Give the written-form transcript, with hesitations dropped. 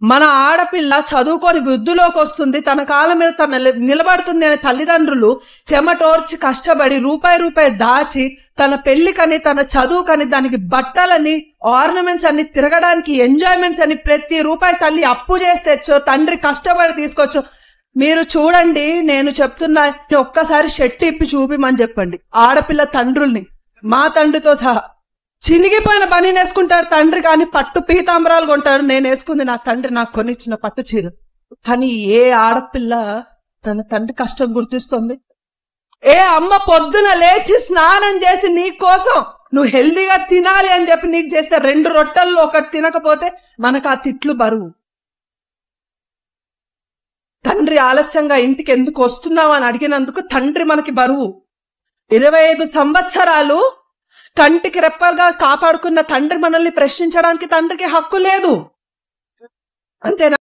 మన ఆడపిల్ల చదువుకొని వృద్ధిలోకి వస్తుంది, తన కాళ్ళ మీద తన నిలబడుతుంది అనే తల్లిదండ్రులు చెమటోర్చి కష్టపడి రూపాయి దాచి తన పెళ్లికని తన చదువుకని దానికి బట్టలని ఆర్నమెంట్స్ అన్ని తిరగడానికి ఎంజాయ్మెంట్స్ అని ప్రతి రూపాయి తల్లి అప్పు చేసి తెచ్చో, తండ్రి కష్టపడి తీసుకొచ్చో. మీరు చూడండి, నేను చెప్తున్నా, ఒక్కసారి షర్ట్ ఇప్పి చూపిమని చెప్పండి ఆడపిల్ల తండ్రుల్ని, మా తండ్రితో సహా. చినిగిపోయిన పని వేసుకుంటారు తండ్రి, కానీ పట్టు పీతాంబరాలు కొంటారు. నేను వేసుకుంది నా తండ్రి నాకు కొనిచ్చిన పట్టు చీర. కానీ ఏ ఆడపిల్ల తన తండ్రి కష్టం గుర్తిస్తుంది? ఏ అమ్మ పొద్దున లేచి స్నానం చేసి నీ కోసం నువ్వు హెల్దీగా తినాలి అని చెప్పి నీకు చేస్తే 2 రొట్టెల్లో ఒకటి తినకపోతే మనకు ఆ తిట్లు బరువు. తండ్రి ఆలస్యంగా ఇంటికి ఎందుకు వస్తున్నావు అని అడిగినందుకు తండ్రి మనకి బరువు. 25 సంవత్సరాలు కంటికి రెప్పగా కాపాడుకున్న తండ్రి మనల్ని ప్రశ్నించడానికి తండ్రికి హక్కు లేదు. అంతేనా?